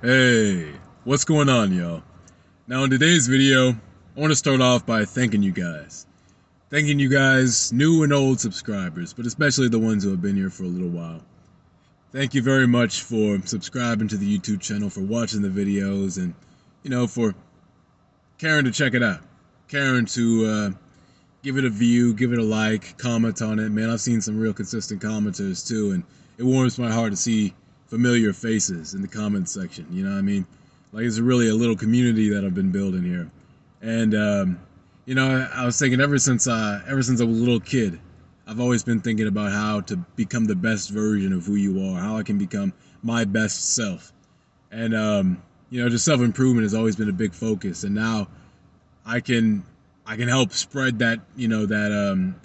Hey, what's going on, y'all? Now, in today's video, I want to start off by thanking you guys. Thanking you guys, new and old subscribers, but especially the ones who have been here for a little while. Thank you very much for subscribing to the YouTube channel, for watching the videos, and, for caring to check it out. Caring to give it a view, give it a like, comment on it. Man, I've seen some real consistent commenters too, and it warms my heart to see familiar faces in the comments section. You know what I mean? Like, it's really a little community that I've been building here. And I was thinking ever since I was a little kid, I've always been thinking about how to become the best version of who you are, how I can become my best self. And just self-improvement has always been a big focus. And now I can help spread that,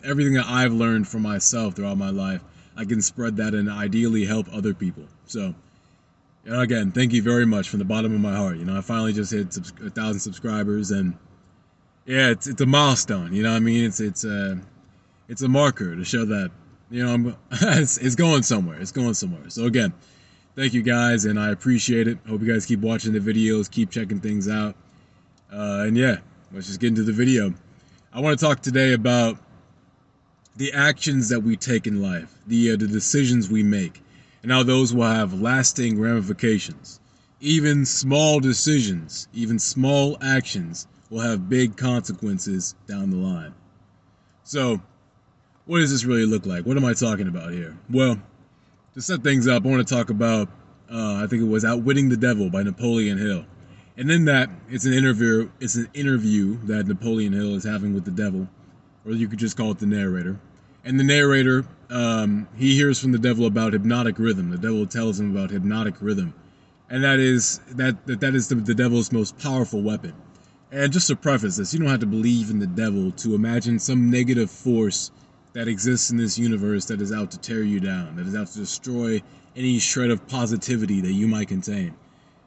everything that I've learned for myself throughout my life, I can spread that and ideally help other people. So, again, thank you very much from the bottom of my heart. I finally just hit 1,000 subscribers, and yeah, it's a milestone. You know what I mean? It's a marker to show that it's going somewhere. It's going somewhere. So again, thank you guys, and I appreciate it. Hope you guys keep watching the videos, keep checking things out, and yeah, let's just get into the video. I want to talk today about the actions that we take in life, the decisions we make, and how those will have lasting ramifications. Even small decisions, even small actions will have big consequences down the line. So, what does this really look like? What am I talking about here? Well, to set things up, I want to talk about, I think it was Outwitting the Devil by Napoleon Hill. And in that, it's an interview that Napoleon Hill is having with the devil, or you could just call it the narrator. And the narrator, he hears from the devil about hypnotic rhythm. The devil tells him about hypnotic rhythm, and that is the devil's most powerful weapon. And just to preface this, you don't have to believe in the devil to imagine some negative force that exists in this universe that is out to tear you down, that is out to destroy any shred of positivity that you might contain.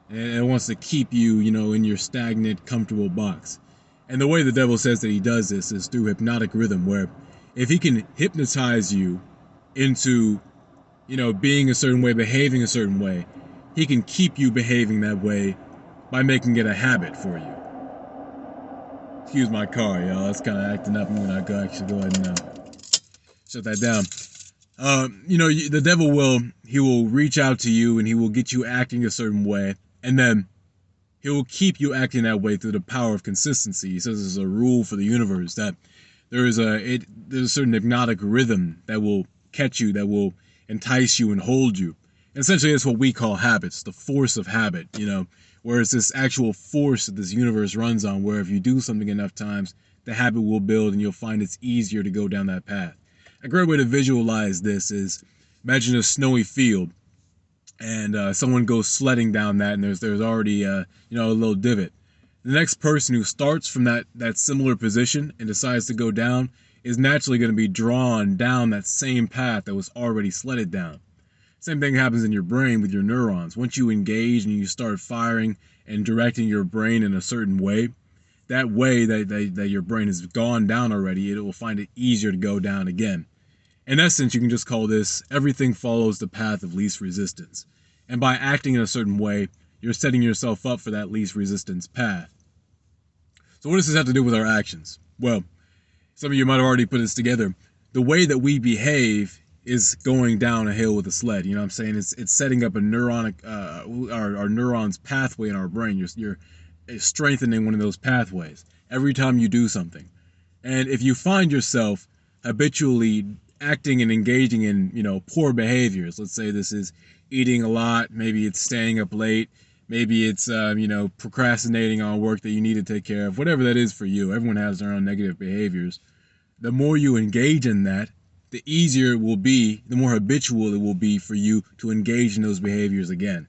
And it wants to keep you, in your stagnant, comfortable box. And the way the devil says that he does this is through hypnotic rhythm, where if he can hypnotize you into, being a certain way, behaving a certain way, he can keep you behaving that way by making it a habit for you. Excuse my car, y'all. It's kind of acting up. I'm going to actually go ahead and shut that down. The devil will reach out to you, and he will get you acting a certain way, and then he will keep you acting that way through the power of consistency. He says there's a rule for the universe that there's a certain hypnotic rhythm that will catch you, that will entice you and hold you. And essentially, that's what we call habits, the force of habit, where it's this actual force that this universe runs on, where if you do something enough times, the habit will build and you'll find it's easier to go down that path. A great way to visualize this is imagine a snowy field, and someone goes sledding down that, and there's already a little divot. The next person who starts from that similar position and decides to go down is naturally going to be drawn down that same path that was already sledded down. Same thing happens in your brain with your neurons. Once you engage and you start firing and directing your brain in a certain way, that way that your brain has gone down already, it will find it easier to go down again. In essence, you can just call this everything follows the path of least resistance. And by acting in a certain way, you're setting yourself up for that least resistance path. So what does this have to do with our actions? Well, some of you might have already put this together. The way that we behave is going down a hill with a sled. You know what I'm saying? It's setting up a our neurons pathway in our brain. You're strengthening one of those pathways every time you do something. And if you find yourself habitually acting and engaging in, poor behaviors, let's say this is eating a lot, maybe it's staying up late, maybe it's, procrastinating on work that you need to take care of, whatever that is for you. Everyone has their own negative behaviors. The more you engage in that, the easier it will be, the more habitual it will be for you to engage in those behaviors again.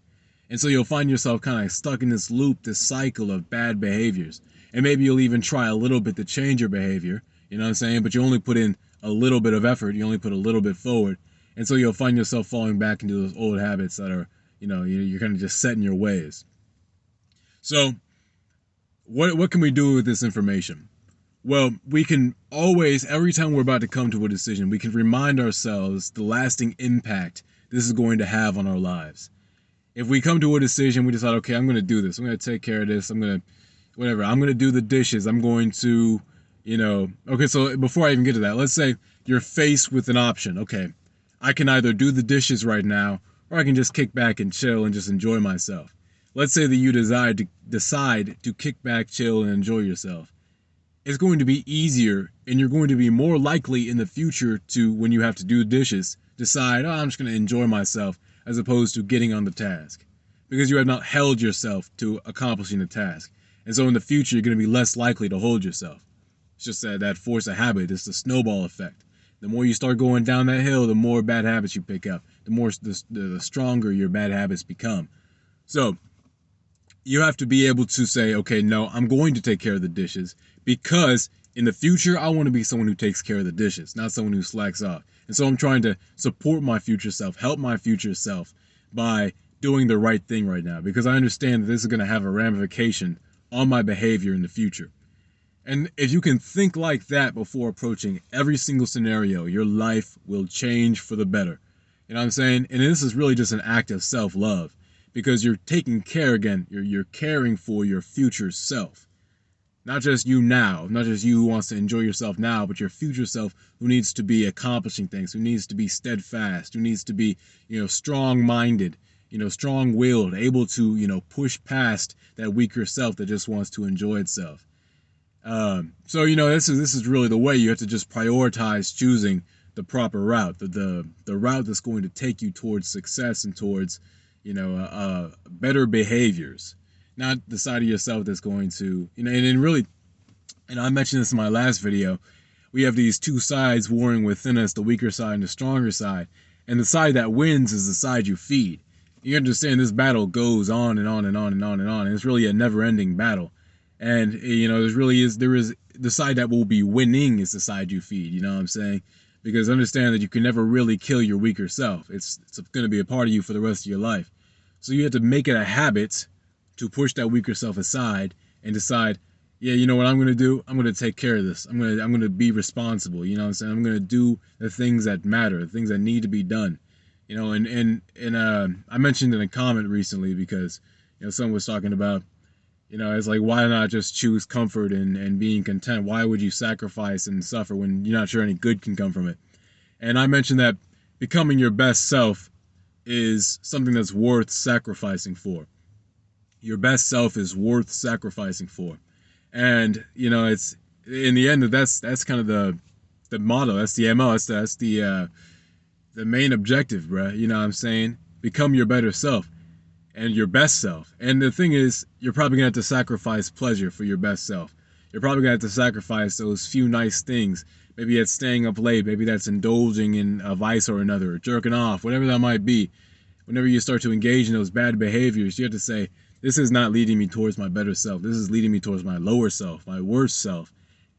And so you'll find yourself kind of stuck in this loop, this cycle of bad behaviors. And maybe you'll even try a little bit to change your behavior, you know what I'm saying? But you only put in a little bit of effort, you only put a little bit forward. And so you'll find yourself falling back into those old habits that are, you're kind of just set in your ways. So what can we do with this information? Well, we can always, every time we're about to come to a decision, we can remind ourselves the lasting impact this is going to have on our lives. if we come to a decision, we decide, okay, I'm going to do this. I'm going to take care of this. I'm going to, whatever. I'm going to do the dishes. I'm going to, okay, so before I even get to that, let's say you're faced with an option. Okay, I can either do the dishes right now, or I can just kick back and chill and just enjoy myself. Let's say that you decide to kick back, chill, and enjoy yourself. It's going to be easier, and you're going to be more likely in the future to, when you have to do the dishes, decide, oh, I'm just going to enjoy myself, as opposed to getting on the task, because you have not held yourself to accomplishing the task. And so in the future, you're going to be less likely to hold yourself. It's just that force of habit. It's the snowball effect. The more you start going down that hill, the more bad habits you pick up. The stronger your bad habits become. So you have to be able to say, okay, no, I'm going to take care of the dishes, because in the future, I want to be someone who takes care of the dishes, not someone who slacks off. And so I'm trying to support my future self, help my future self by doing the right thing right now, because I understand that this is going to have a ramification on my behavior in the future. And if you can think like that before approaching every single scenario, your life will change for the better. You know what I'm saying? And this is really just an act of self-love, because you're taking care again. You're caring for your future self. Not just you now, not just you who wants to enjoy yourself now, but your future self who needs to be accomplishing things, who needs to be steadfast, who needs to be, strong-minded, strong-willed, able to, push past that weaker self that just wants to enjoy itself. So this is really the way. You have to just prioritize choosing the proper route, the route that's going to take you towards success and towards, better behaviors. Not the side of yourself that's going to, and I mentioned this in my last video, we have these two sides warring within us, the weaker side and the stronger side. And the side that wins is the side you feed. You understand this battle goes on and on and on and on and on. And it's really a never-ending battle. And, there is the side that will be winning is the side you feed, you know what I'm saying? Because understand that you can never really kill your weaker self. It's going to be a part of you for the rest of your life. So you have to make it a habit to push that weaker self aside and decide, yeah, you know what I'm going to do? I'm going to take care of this. I'm going to be responsible. You know what I'm saying? I'm going to do the things that matter, the things that need to be done. I mentioned in a comment recently because, someone was talking about, it's like, why not just choose comfort and being content? Why would you sacrifice and suffer when you're not sure any good can come from it? And I mentioned that becoming your best self is something that's worth sacrificing for. Your best self is worth sacrificing for. And, it's in the end, that's kind of the motto. That's the MO. That's the main objective, bruh. You know what I'm saying? Become your better self and your best self. And the thing is, you're probably going to have to sacrifice pleasure for your best self. You're probably going to have to sacrifice those few nice things. Maybe that's staying up late. Maybe that's indulging in a vice or another, or jerking off, whatever that might be. Whenever you start to engage in those bad behaviors, you have to say, this is not leading me towards my better self. This is leading me towards my lower self, my worst self.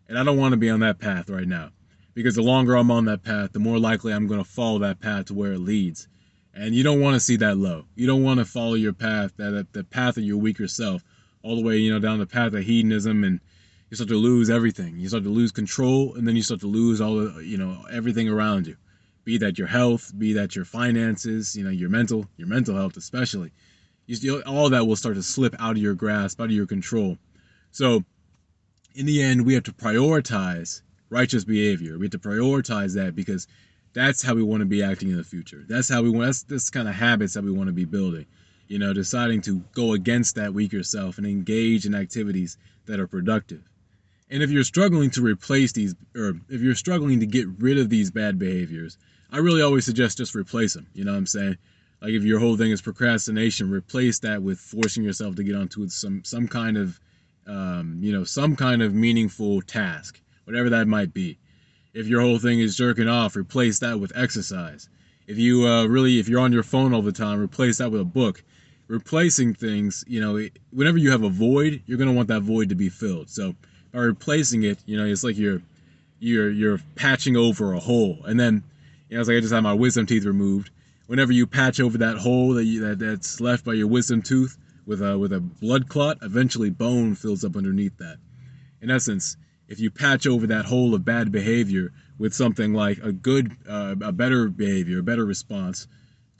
And I don't want to be on that path right now. Because the longer I'm on that path, the more likely I'm going to follow that path to where it leads. And you don't want to see that low. You don't want to follow your path, the path of your weaker self, all the way, down the path of hedonism, and you start to lose everything. You start to lose control, and then you start to lose all the, everything around you. Be that your health, be that your finances, your mental health especially. All that will start to slip out of your grasp, out of your control. So, in the end, we have to prioritize righteous behavior. We have to prioritize that because that's how we want to be acting in the future. That's this kind of habits that we want to be building. Deciding to go against that weaker self and engage in activities that are productive. And if you're struggling to replace these, or if you're struggling to get rid of these bad behaviors, I really always suggest just replace them. You know what I'm saying? Like if your whole thing is procrastination, replace that with forcing yourself to get onto some kind of, some kind of meaningful task, whatever that might be. If your whole thing is jerking off, replace that with exercise. If you if you're on your phone all the time, replace that with a book. Replacing things, whenever you have a void, you're gonna want that void to be filled. So by replacing it, it's like you're patching over a hole, and then, it's like I just had my wisdom teeth removed. Whenever you patch over that hole that's left by your wisdom tooth with a blood clot, eventually bone fills up underneath that. In essence, if you patch over that hole of bad behavior with something like a better behavior, a better response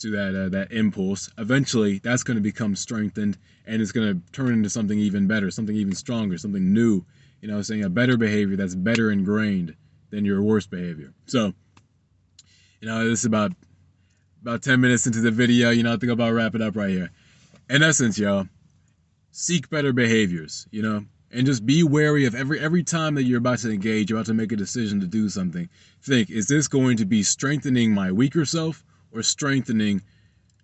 to that impulse, eventually that's going to become strengthened, and it's going to turn into something even better, something even stronger, something new. You know, saying a better behavior that's better ingrained than your worst behavior. So, you know, this is about 10 minutes into the video. You know, I think I'll about wrap it up right here. In essence, y'all, seek better behaviors. You know, and just be wary of every time that you're about to engage, you're about to make a decision to do something. Think, is this going to be strengthening my weaker self or strengthening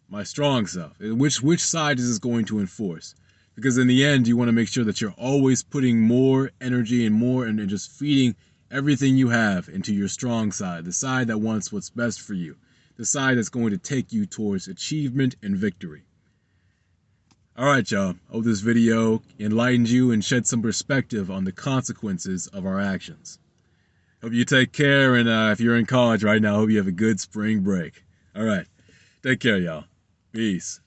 my strong self? Which side is this going to enforce? Because in the end, you want to make sure that you're always putting more energy and just feeding everything you have into your strong side, the side that wants what's best for you, the side that's going to take you towards achievement and victory. All right, y'all. Hope this video enlightened you and shed some perspective on the consequences of our actions. Hope you take care, and if you're in college right now, hope you have a good spring break. All right. Take care, y'all. Peace.